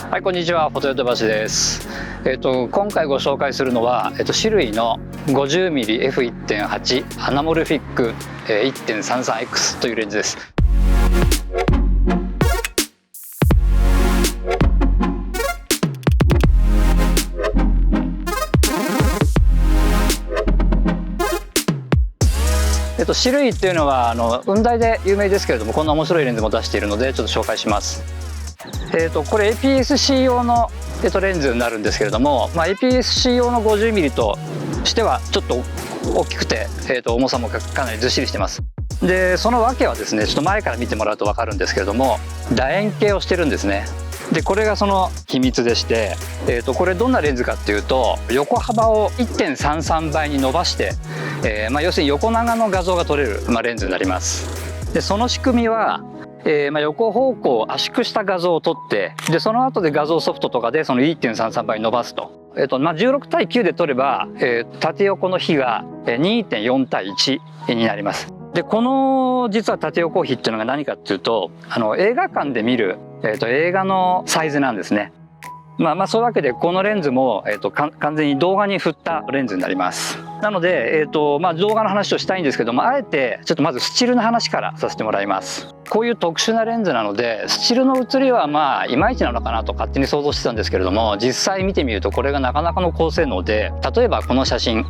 はい、こんにちは。フォトヨドバシです。今回ご紹介するのは、シルイの 50mmF1.8 アナモルフィック 1.33X というレンズです。シルイっていうのは雲台で有名ですけれども、こんな面白いレンズも出しているのでちょっと紹介します。これ APS-C 用の、レンズになるんですけれども、APS-C 用の 50mm としてはちょっと大きくて、重さもかなりずっしりしてます。でその訳はですね、ちょっと前から見てもらうと分かるんですけれども、楕円形をしてるんですね。でこれがその秘密でして、これどんなレンズかっていうと、横幅を 1.33 倍に伸ばして、要するに横長の画像が撮れる、レンズになります。でその仕組みは、横方向を圧縮した画像を撮って、でその後で画像ソフトとかでその 1.33 倍に伸ばすと、16対9で撮れば、縦横の比が 2.4 対1になります。でこの実は縦横比っていうのが何かっていうと、映画館で見る、映画のサイズなんですね。そういうわけでこのレンズも、完全に動画に振ったレンズになります。なので、動画の話をしたいんですけども、あえてちょっとまずスチールの話からさせてもらいます。こういう特殊なレンズなので、スチールの写りはいまいちなのかなと勝手に想像してたんですけれども、実際見てみるとこれがなかなかの高性能で、例えばこの写真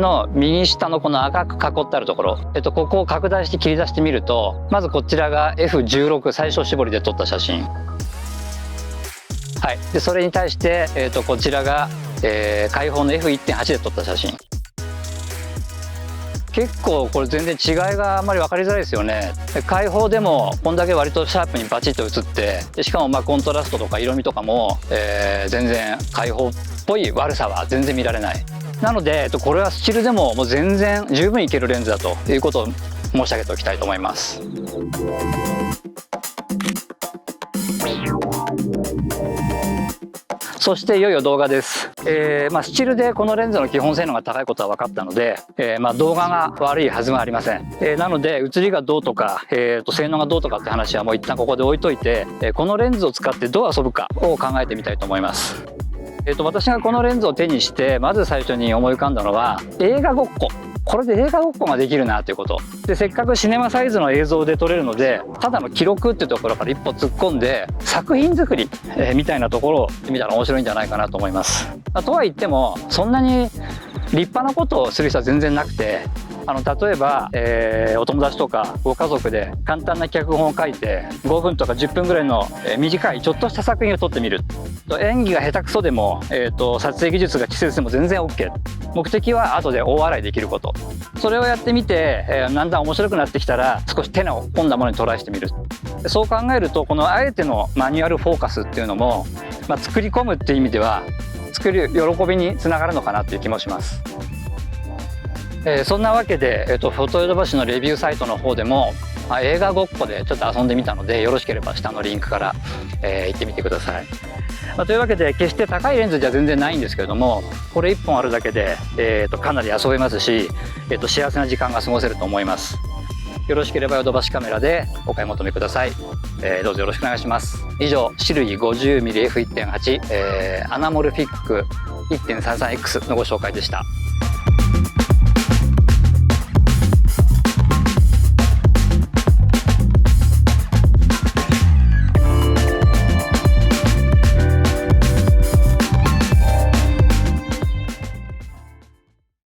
の右下のこの赤く囲ってあるところ、ここを拡大して切り出してみると、まずこちらが F16 最小絞りで撮った写真、でそれに対して、こちらが、開放の F1.8 で撮った写真。結構これ全然違いがあんまり分かりづらいですよね。開放でもこんだけ割とシャープにバチッと写って、しかもコントラストとか色味とかも、全然開放っぽい悪さは全然見られない。なのでこれはスチールでもう全然十分いけるレンズだということを申し上げておきたいと思います。そしていよいよ動画です。スチールでこのレンズの基本性能が高いことは分かったので、動画が悪いはずはありません。なので写りがどうとか、性能がどうとかって話はもう一旦ここで置いといて、このレンズを使ってどう遊ぶかを考えてみたいと思います。私がこのレンズを手にしてまず最初に思い浮かんだのは、映画ごっこ。これで映画ごっこができるなということで、せっかくシネマサイズの映像で撮れるので、ただの記録っていうところから一歩突っ込んで作品作り、みたいなところを見たら面白いんじゃないかなと思います。とは言ってもそんなに立派なことをする必要は全然なくて、例えば、お友達とかご家族で簡単な脚本を書いて5分とか10分ぐらいの短いちょっとした作品を撮ってみる。演技が下手くそでも、撮影技術が稚拙でも全然 OK。 目的は後で大笑いできること。それをやってみて、だんだん面白くなってきたら少し手の込んだものにトライしてみる。そう考えるとこのあえてのマニュアルフォーカスっていうのも、作り込むっていう意味では作る喜びにつながるのかなっていう気もします。そんなわけで、フォトヨドバシのレビューサイトの方でも、映画ごっこでちょっと遊んでみたので、よろしければ下のリンクから、行ってみてください。というわけで決して高いレンズじゃ全然ないんですけれども、これ1本あるだけで、かなり遊べますし、幸せな時間が過ごせると思います。よろしければヨドバシカメラでお買い求めください。どうぞよろしくお願いします。以上、シルイ 50mmF1.8、アナモルフィック 1.33X のご紹介でした。